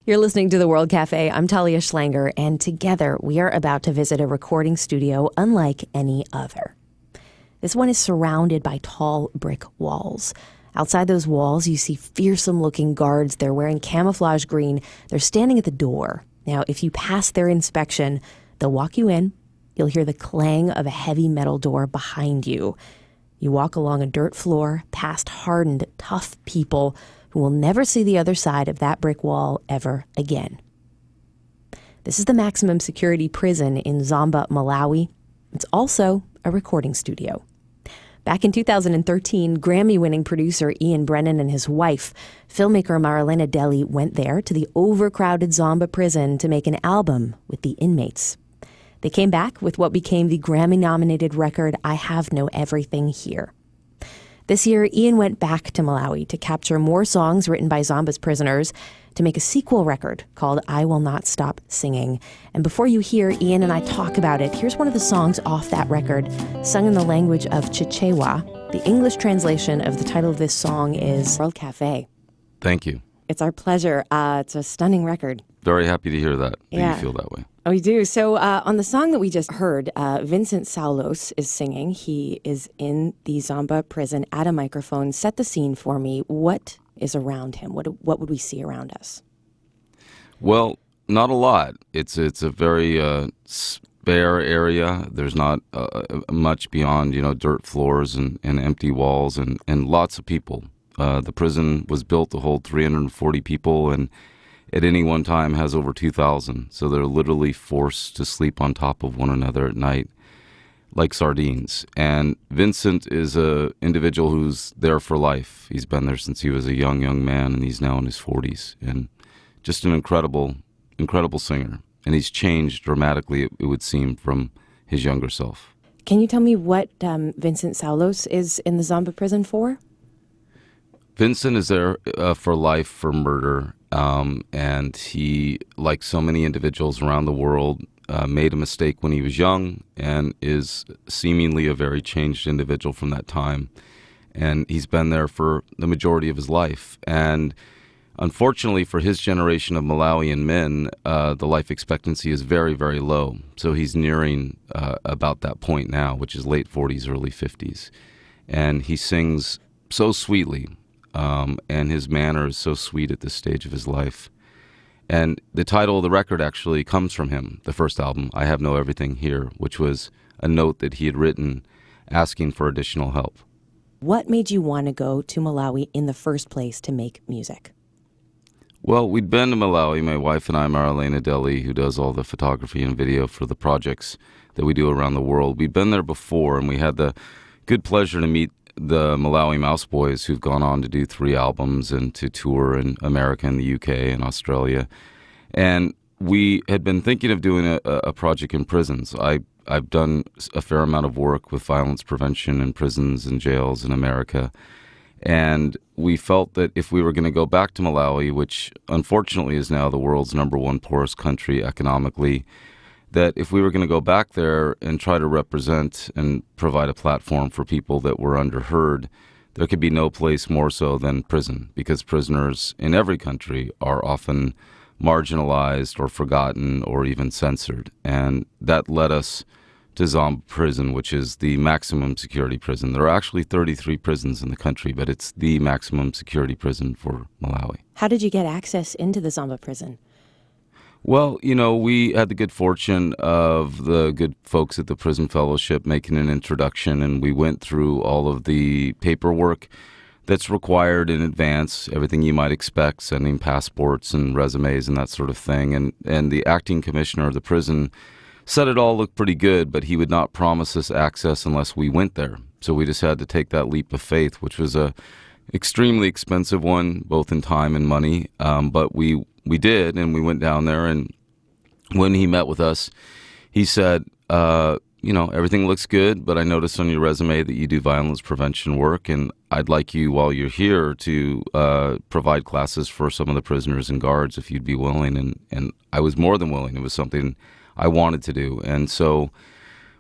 You're listening to The World Cafe. I'm Talia Schlanger, and together we are about to visit a recording studio unlike any other. This one is surrounded by tall brick walls. Outside those walls, you see fearsome-looking guards. They're wearing camouflage green. They're standing at the door. Now, if you pass their inspection, they'll walk you in. You'll hear the clang of a heavy metal door behind you. You walk along a dirt floor, past hardened, tough people who will never see the other side of that brick wall ever again. This is the maximum security prison in Zomba, Malawi. It's also a recording studio. Back in 2013, Grammy-winning producer Ian Brennan and his wife, filmmaker Marilena Delli, went there to the overcrowded Zomba prison to make an album with the inmates. They came back with what became the Grammy-nominated record, I Have No Everything Here. This year, Ian went back to Malawi to capture more songs written by Zomba's prisoners to make a sequel record called I Will Not Stop Singing. And before you hear Ian and I talk about it, here's one of the songs off that record, sung in the language of Chichewa. The English translation of the title of this song is World Cafe. Thank you. It's our pleasure. It's a stunning record. Very happy to hear that you feel that way. Oh, we do. So on the song that we just heard, Vincent Saulos is singing. He is in the Zomba prison at a microphone. Set the scene for me. What is around him? What would we see around us? Well, not a lot. It's a very spare area. There's not much beyond, dirt floors and empty walls and lots of people. The prison was built to hold 340 people, and at any one time has over 2,000. So they're literally forced to sleep on top of one another at night like sardines. And Vincent is an individual who's there for life. He's been there since he was a young man, and he's now in his 40s. And just an incredible singer. And he's changed dramatically, it would seem, from his younger self. Can you tell me what Vincent Saulos is in the Zomba prison for? Vincent is there for life for murder, and he, like so many individuals around the world, made a mistake when he was young and is seemingly a very changed individual from that time. And he's been there for the majority of his life. And unfortunately for his generation of Malawian men, the life expectancy is very, very low. So he's nearing about that point now, which is late 40s, early 50s. And he sings so sweetly. And his manner is so sweet at this stage of his life. And the title of the record actually comes from him, the first album, I Have No Everything Here, which was a note that he had written asking for additional help. What made you want to go to Malawi in the first place to make music? Well, we'd been to Malawi, my wife and I, Marilena Delli, who does all the photography and video for the projects that we do around the world. We'd been there before, and we had the good pleasure to meet the Malawi Mouse Boys, who've gone on to do 3 albums and to tour in America and the UK and Australia. And we had been thinking of doing a project in prisons. I've done a fair amount of work with violence prevention in prisons and jails in America. And we felt that if we were going to go back to Malawi, which unfortunately is now the world's #1 poorest country economically, that if we were going to go back there and try to represent and provide a platform for people that were underheard, there could be no place more so than prison, because prisoners in every country are often marginalized or forgotten or even censored. And that led us to Zomba Prison, which is the maximum security prison. There are actually 33 prisons in the country, but it's the maximum security prison for Malawi. How did you get access into the Zomba prison? Well, we had the good fortune of the good folks at the Prison Fellowship making an introduction, and we went through all of the paperwork that's required in advance, everything you might expect, sending passports and resumes and that sort of thing. And the acting commissioner of the prison said it all looked pretty good, but he would not promise us access unless we went there. So we just had to take that leap of faith, which was a extremely expensive one, both in time and money. But we did, and we went down there, and when he met with us, he said, everything looks good, but I noticed on your resume that you do violence prevention work, and I'd like you, while you're here, to provide classes for some of the prisoners and guards if you'd be willing. And I was more than willing. It was something I wanted to do. And so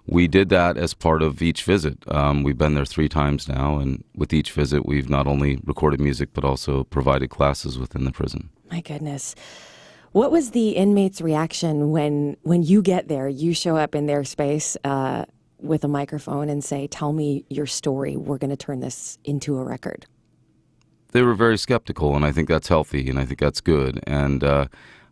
we did that as part of each visit. We've been there 3 times now, and with each visit, we've not only recorded music, but also provided classes within the prison. My goodness. What was the inmates' reaction when you get there, you show up in their space with a microphone and say, "Tell me your story. We're going to turn this into a record"? They were very skeptical, and I think that's healthy, and I think that's good. And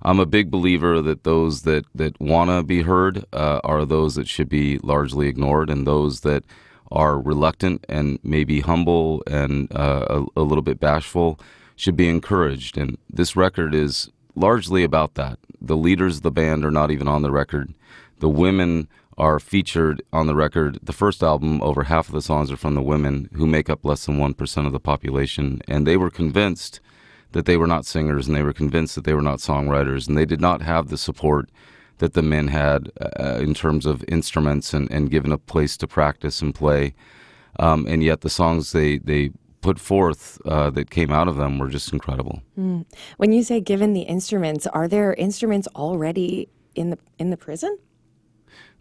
I'm a big believer that those that want to be heard are those that should be largely ignored, and those that are reluctant and maybe humble and a little bit bashful should be encouraged. And this record is largely about that. The leaders of the band are not even on the record. The women are featured on the record. The first album, over half of the songs are from the women, who make up less than 1% of the population. And they were convinced that they were not singers, and they were convinced that they were not songwriters, and they did not have the support that the men had in terms of instruments and given a place to practice and play. And yet the songs they put forth that came out of them were just incredible. When you say given the instruments, are there instruments already in the prison?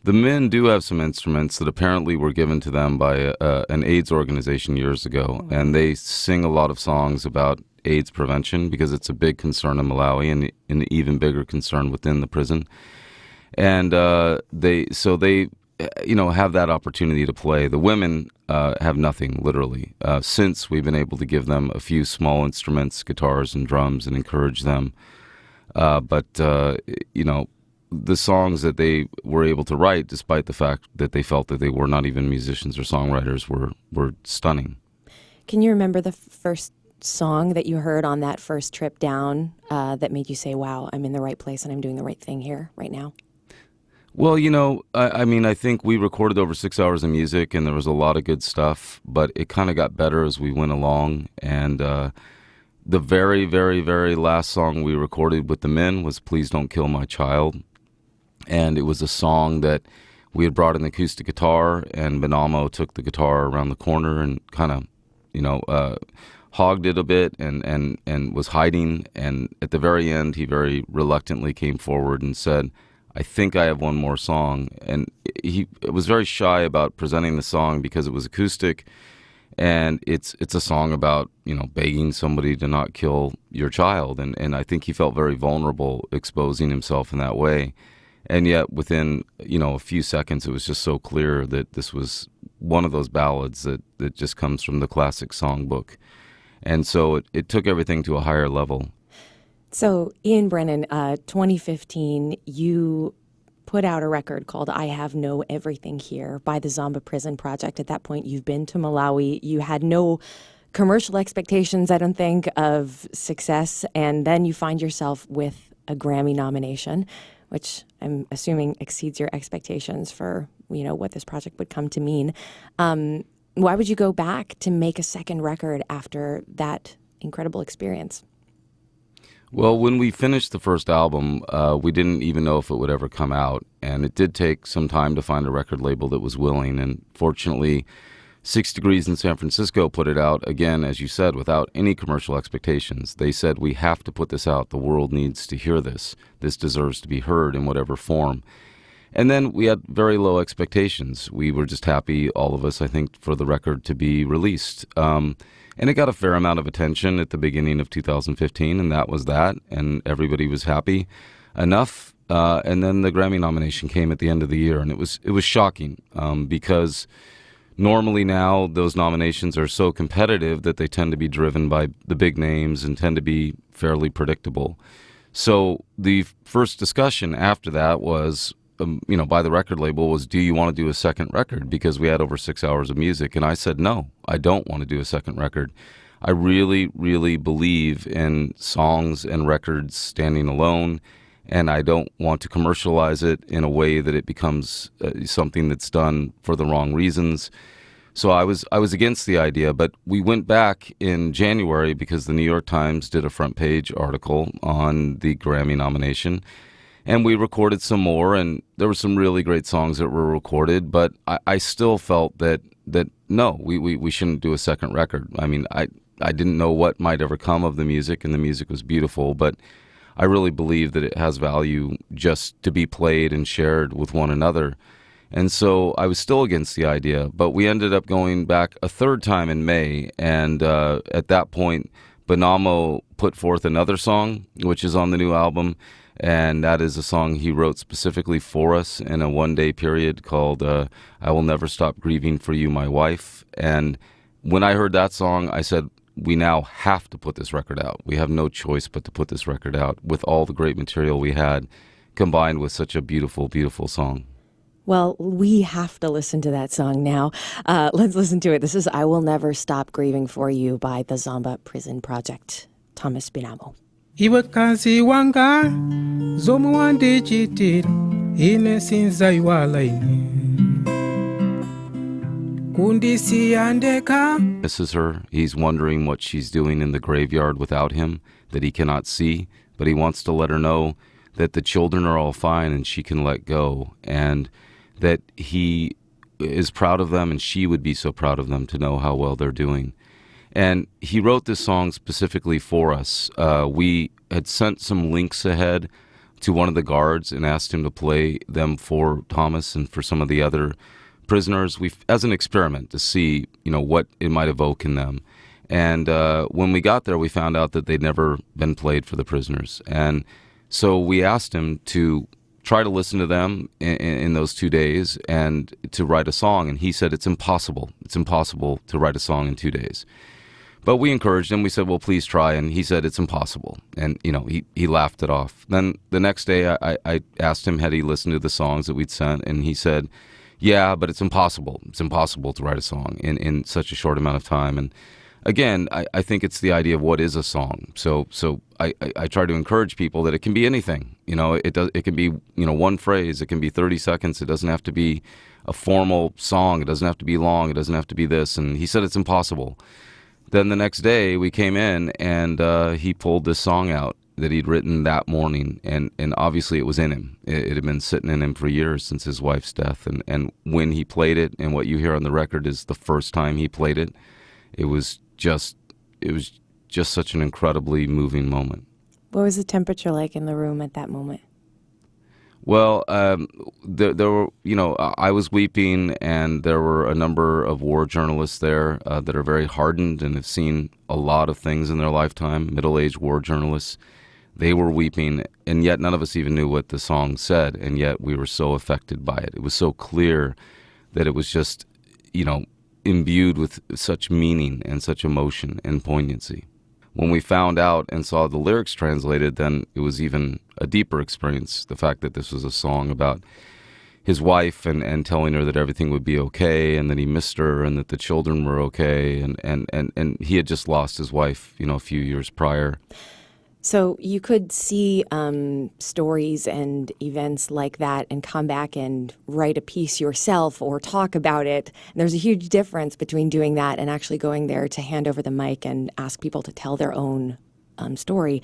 The men do have some instruments that apparently were given to them by an AIDS organization years ago, and they sing a lot of songs about AIDS prevention because it's a big concern in Malawi and an even bigger concern within the prison. And they have that opportunity to play. The women have nothing, literally, since we've been able to give them a few small instruments, guitars and drums, and encourage them. But the songs that they were able to write, despite the fact that they felt that they were not even musicians or songwriters, were stunning. Can you remember the first song that you heard on that first trip down that made you say, wow, I'm in the right place and I'm doing the right thing here right now? Well, I think we recorded over 6 hours of music, and there was a lot of good stuff, but it kind of got better as we went along. And the very, very, very last song we recorded with the men was Please Don't Kill My Child. And it was a song that we had brought an acoustic guitar, and Benamo took the guitar around the corner and kind of, hogged it a bit and was hiding. And at the very end, he very reluctantly came forward and said, I think I have one more song. And he was very shy about presenting the song because it was acoustic, and it's a song about, begging somebody to not kill your child. And I think he felt very vulnerable exposing himself in that way. And yet within, a few seconds, it was just so clear that this was one of those ballads that just comes from the classic songbook. And so it took everything to a higher level. So, Ian Brennan, 2015, you put out a record called I Have No Everything Here by the Zomba Prison Project. At that point, you've been to Malawi. You had no commercial expectations, I don't think, of success. And then you find yourself with a Grammy nomination, which I'm assuming exceeds your expectations for, what this project would come to mean. Why would you go back to make a second record after that incredible experience? Well, when we finished the first album, we didn't even know if it would ever come out. And it did take some time to find a record label that was willing. And fortunately, 6 Degrees in San Francisco put it out, again, as you said, without any commercial expectations. They said, we have to put this out. The world needs to hear this. This deserves to be heard in whatever form. And then we had very low expectations. We were just happy, all of us, I think, for the record to be released. And it got a fair amount of attention at the beginning of 2015, and that was that. And everybody was happy enough. And then the Grammy nomination came at the end of the year, and it was shocking because normally now those nominations are so competitive that they tend to be driven by the big names and tend to be fairly predictable. So the first discussion after that was, by the record label was, do you want to do a second record? Because we had over 6 hours of music. And I said, no, I don't want to do a second record. I really, really believe in songs and records standing alone. And I don't want to commercialize it in a way that it becomes something that's done for the wrong reasons. So I was against the idea, but we went back in January because the New York Times did a front page article on the Grammy nomination. And we recorded some more, and there were some really great songs that were recorded, but I still felt that no, we shouldn't do a second record. I mean, I didn't know what might ever come of the music, and the music was beautiful, but I really believe that it has value just to be played and shared with one another. And so I was still against the idea, but we ended up going back a third time in May, and at that point, Benamo put forth another song, which is on the new album, and that is a song he wrote specifically for us in a one-day period called I Will Never Stop Grieving for You, My Wife. And when I heard that song, I said, we now have to put this record out. We have no choice but to put this record out with all the great material we had, combined with such a beautiful, beautiful song. Well, we have to listen to that song now. Let's listen to it. This is I Will Never Stop Grieving for You by the Zomba Prison Project. Thomas Binamo. Iwe kazi wanga zomu wandichitira ine sinza iwala ine kundisiya ndeka. Misses her. He's wondering what she's doing in the graveyard without him, that he cannot see, but he wants to let her know that the children are all fine and she can let go, and that he is proud of them and she would be so proud of them to know how well they're doing. And he wrote this song specifically for us. We had sent some links ahead to one of the guards and asked him to play them for Thomas and for some of the other prisoners, as an experiment to see, what it might evoke in them. And when we got there, we found out that they'd never been played for the prisoners. And so we asked him to try to listen to them in those 2 days and to write a song. And he said, it's impossible. It's impossible to write a song in 2 days. But we encouraged him. We said, well, please try. And he said, it's impossible. And, he laughed it off. Then the next day, I asked him, had he listened to the songs that we'd sent? And he said, yeah, but it's impossible. It's impossible to write a song in such a short amount of time. And again, I think it's the idea of what is a song. So I try to encourage people that it can be anything. It can be, one phrase. It can be 30 seconds. It doesn't have to be a formal song. It doesn't have to be long. It doesn't have to be this. And he said it's impossible. Then the next day we came in and he pulled this song out that he'd written that morning. And obviously it was in him. It had been sitting in him for years since his wife's death. And when he played it, and what you hear on the record is the first time he played it, it was just such an incredibly moving moment. What was the temperature like in the room at that moment? Well, there were, I was weeping, and there were a number of war journalists there that are very hardened and have seen a lot of things in their lifetime, middle-aged war journalists. They were weeping, and yet none of us even knew what the song said, and yet we were so affected by it. It was so clear that it was just, imbued with such meaning and such emotion and poignancy. When we found out and saw the lyrics translated, then it was even a deeper experience, the fact that this was a song about his wife and telling her that everything would be okay and that he missed her and that the children were okay, and he had just lost his wife, a few years prior. So you could see stories and events like that and come back and write a piece yourself or talk about it. And there's a huge difference between doing that and actually going there to hand over the mic and ask people to tell their own story.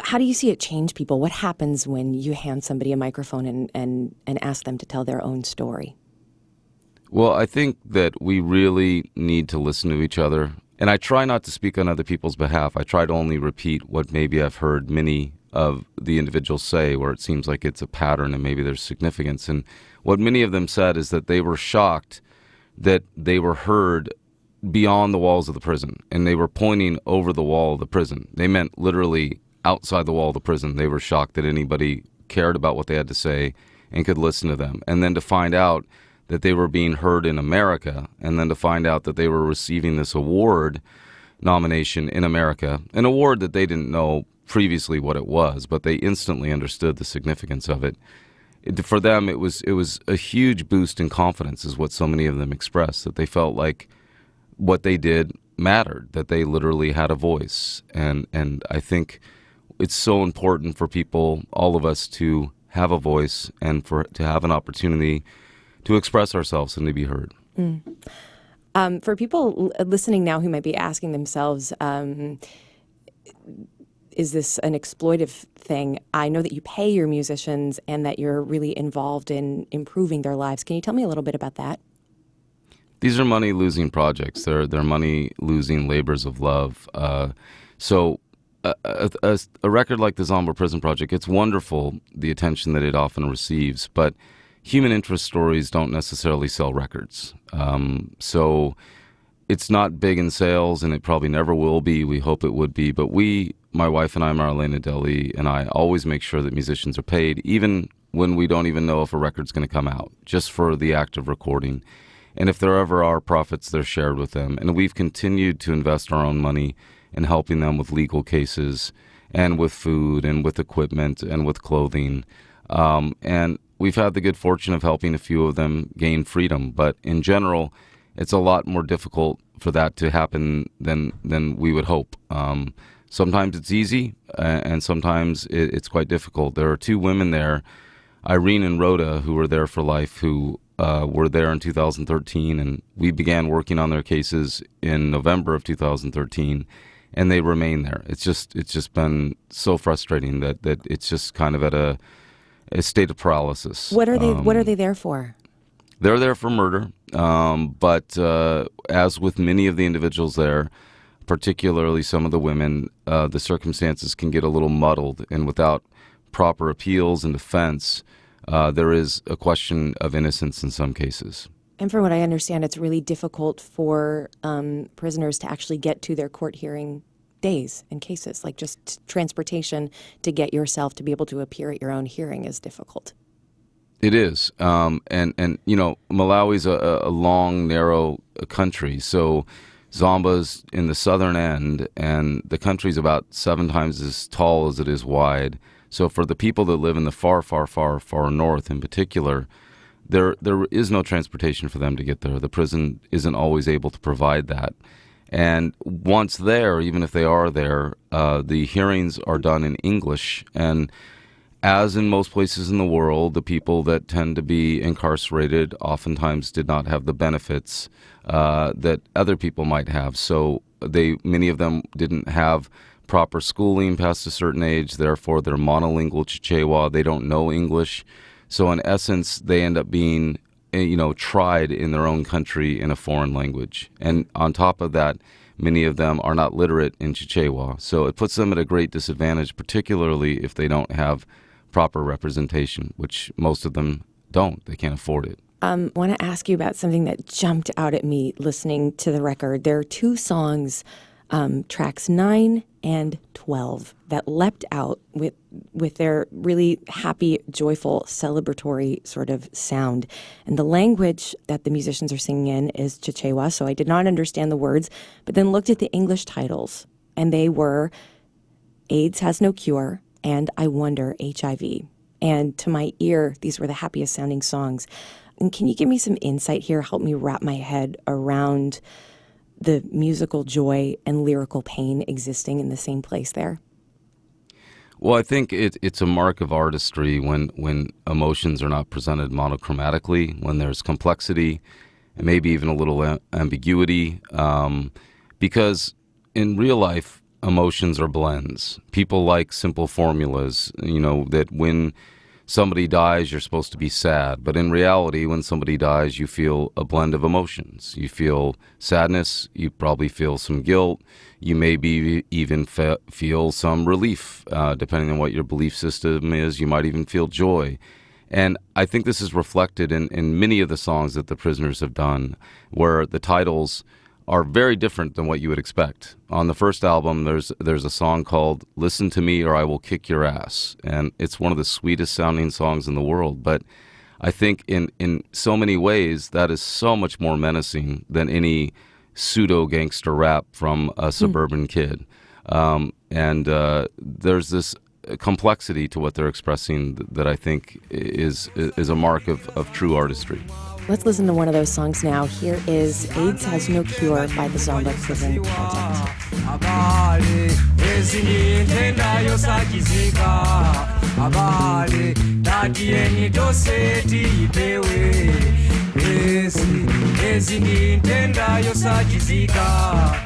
How do you see it change people? What happens when you hand somebody a microphone and ask them to tell their own story? Well, I think that we really need to listen to each other. And I try not to speak on other people's behalf. I try to only repeat what maybe I've heard many of the individuals say, where it seems like it's a pattern and maybe there's significance. And what many of them said is that they were shocked that they were heard beyond the walls of the prison, and they were pointing over the wall of the prison. They meant literally outside the wall of the prison. They were shocked that anybody cared about what they had to say and could listen to them. And then to find out that they were being heard in America, and then to find out that they were receiving this award nomination in America, an award that they didn't know previously what it was, but they instantly understood the significance of it. For them, it was a huge boost in confidence, is what so many of them expressed, that they felt like what they did mattered, that they literally had a voice. And I think it's so important for people, all of us, to have a voice and to have an opportunity to express ourselves and to be heard. For people listening now who might be asking themselves, is this an exploitive thing? I know that you pay your musicians and that you're really involved in improving their lives. Can you tell me a little bit about that? These are money-losing projects. They're money-losing labors of love. So a record like the Zomba Prison Project, it's wonderful, the attention that it often receives, but human interest stories don't necessarily sell records. So it's not big in sales, and it probably never will be. We hope it would be. But we my wife and I, Marilena Delli, and I always make sure that musicians are paid, even when we don't even know if a record's going to come out, just for the act of recording. And if there ever are profits, they're shared with them. And we've continued to invest our own money in helping them with legal cases and with food and with equipment and with clothing. And we've had the good fortune of helping a few of them gain freedom. But in general, it's a lot more difficult for that to happen than we would hope. Sometimes it's easy, and sometimes it's quite difficult. There are two women there, Irene and Rhoda, who were there for life, who were there in 2013, and we began working on their cases in November of 2013, and they remain there. It's just been so frustrating that it's just kind of at a state of paralysis. What are they there for? They're there for murder, but as with many of the individuals there, particularly some of the women, the circumstances can get a little muddled, and without proper appeals and defense, there is a question of innocence in some cases. And from what I understand, it's really difficult for prisoners to actually get to their court hearing days and cases. Like just transportation to get yourself to be able to appear at your own hearing is difficult. It is. And you know, Malawi's a long, narrow country. So Zomba's in the southern end, and the country's about 7 times as tall as it is wide. So for the people that live in the far, far, far, far north in particular, there is no transportation for them to get there. The prison isn't always able to provide that. And once there, even if they are there, the hearings are done in English. And as in most places in the world, the people that tend to be incarcerated oftentimes did not have the benefits that other people might have. So many of them didn't have proper schooling past a certain age. Therefore, they're monolingual Chichewa. They don't know English. So in essence, they end up being, tried in their own country in a foreign language. And on top of that, many of them are not literate in Chichewa. So it puts them at a great disadvantage, particularly if they don't have proper representation, which most of them don't. They can't afford it. I want to ask you about something that jumped out at me listening to the record. There are 2 songs, tracks 9 and 12, that leapt out with their really happy, joyful, celebratory sort of sound. And the language that the musicians are singing in is Chichewa, so I did not understand the words, but then looked at the English titles, and they were AIDS Has No Cure and I Wonder HIV. And to my ear, these were the happiest sounding songs. And can you give me some insight here, help me wrap my head around the musical joy and lyrical pain existing in the same place there? Well, I think it's a mark of artistry when emotions are not presented monochromatically, when there's complexity and maybe even a little ambiguity, because in real life, emotions are blends. People like simple formulas, that when somebody dies, you're supposed to be sad. But in reality, when somebody dies, you feel a blend of emotions. You feel sadness. You probably feel some guilt. You maybe even feel some relief, depending on what your belief system is. You might even feel joy. And I think this is reflected in many of the songs that the prisoners have done, where the titles are very different than what you would expect. On the first album, there's a song called Listen to Me or I Will Kick Your Ass. And it's one of the sweetest sounding songs in the world. But I think in so many ways, that is so much more menacing than any pseudo-gangster rap from a suburban kid. And there's this complexity to what they're expressing that I think is a mark of true artistry. Let's listen to one of those songs now. Here is AIDS Has No Cure by the Zomba Prison Project.